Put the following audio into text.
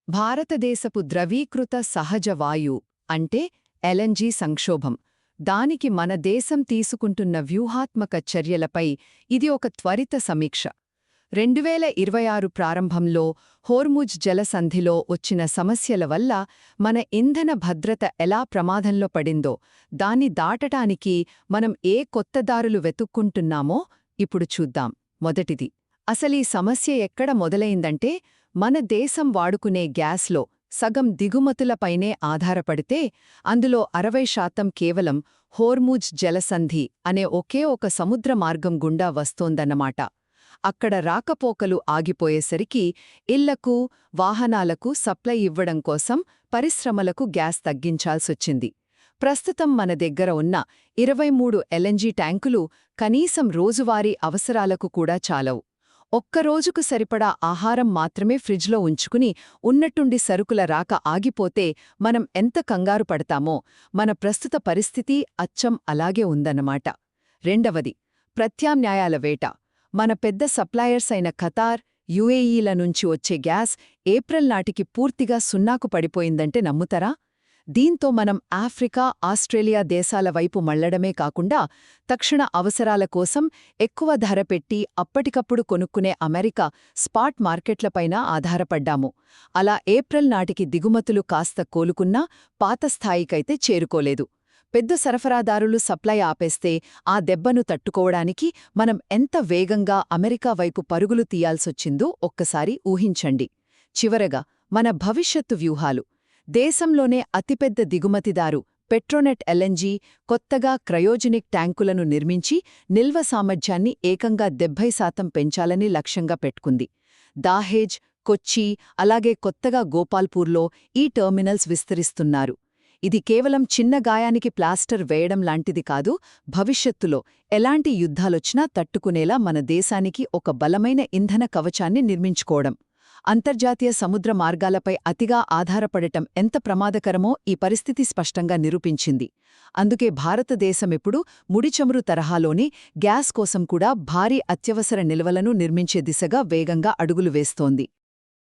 భారతదేశపు ద్రవీకృత సహజ వాయు అంటే ఎల్ఎన్జీ సంక్షోభం. దానికి మన దేశం తీసుకుంటున్న వ్యూహాత్మక చర్యలపై ఇది ఒక త్వరిత సమీక్ష. 2026 ప్రారంభంలో హోర్ముజ్ జలసంధిలో వచ్చిన సమస్యల వల్ల మన ఇంధన భద్రత ఎలా ప్రమాదంలో పడిందో, దాన్ని దాటటానికి మనం ఏ కొత్త దారులు వెతుక్కుంటున్నామో ఇప్పుడు చూద్దాం. మొదటిది, అసలీ సమస్య ఎక్కడ మొదలైందంటే, మన దేశం వాడుకునే గ్యాస్లో సగం దిగుమతులపైనే ఆధారపడితే అందులో 60% కేవలం హోర్ముజ్ జలసంధి అనే ఒకే ఒక సముద్ర మార్గం గుండా వస్తోందన్నమాట. అక్కడ రాకపోకలు ఆగిపోయేసరికి ఇళ్లకు, వాహనాలకు సప్లై ఇవ్వడం కోసం పరిశ్రమలకు గ్యాస్ తగ్గించాల్సొచ్చింది. ప్రస్తుతం మన దగ్గర ఉన్న 23 ఎల్ఎన్జీ ట్యాంకులు కనీసం రోజువారీ అవసరాలకు కూడా చాలవు. ఒక్కరోజుకు సరిపడా ఆహారం మాత్రమే ఫ్రిడ్జ్లో ఉంచుకుని ఉన్నట్టుండి సరుకుల రాక ఆగిపోతే మనం ఎంత కంగారు పడతామో, మన ప్రస్తుత పరిస్థితి అచ్చం అలాగే ఉందన్నమాట. రెండవది, ప్రత్యామ్నాయాల వేట. మన పెద్ద సప్లయర్స్ అయిన ఖతార్, యుఏఈల నుంచి వచ్చే గ్యాస్ ఏప్రిల్ నాటికి పూర్తిగా సున్నాకు పడిపోయిందంటే నమ్ముతారా? దీంతో మనం ఆఫ్రికా, ఆస్ట్రేలియా దేశాల వైపు మళ్లడమే కాకుండా తక్షణ అవసరాల కోసం ఎక్కువ ధర పెట్టి అప్పటికప్పుడు కొనుక్కునే అమెరికా స్పాట్ మార్కెట్లపైన ఆధారపడ్డాము. అలా ఏప్రిల్ నాటికి దిగుమతులు కాస్త కోలుకున్నా పాత స్థాయికైతే చేరుకోలేదు. పెద్ద సరఫరాదారులు సప్లై ఆపేస్తే ఆ దెబ్బను తట్టుకోవడానికి మనం ఎంత వేగంగా అమెరికా వైపు పరుగులు తీయాల్సొచ్చిందో ఒక్కసారి ఊహించండి. చివరగా, మన భవిష్యత్తు వ్యూహాలు. దేశంలోనే అతిపెద్ద దిగుమతిదారు పెట్రోనెట్ ఎల్ఎన్జీ కొత్తగా క్రయోజెనిక్ ట్యాంకులను నిర్మించి నిల్వ సామర్థ్యాన్ని ఏకంగా 70% పెంచాలని లక్ష్యంగా పెట్టుకుంది. దాహేజ్, కొచ్చి, అలాగే కొత్తగా గోపాల్పూర్లో ఈ టెర్మినల్స్ విస్తరిస్తున్నారు. ఇది కేవలం చిన్న గాయానికి ప్లాస్టర్ వేయడం లాంటిది కాదు. భవిష్యత్తులో ఎలాంటి యుద్ధాలొచ్చినా తట్టుకునేలా మన దేశానికి ఒక బలమైన ఇంధన కవచాన్ని నిర్మించుకోవడం. అంతర్జాతీయ సముద్ర మార్గాలపై అతిగా ఆధారపడటం ఎంత ప్రమాదకరమో ఈ పరిస్థితి స్పష్టంగా నిరూపించింది. అందుకే భారతదేశమిప్పుడు ముడిచమురు తరహాలోని గ్యాస్ కోసం కూడా భారీ అత్యవసర నిల్వలను నిర్మించే దిశగా వేగంగా అడుగులు వేస్తోంది.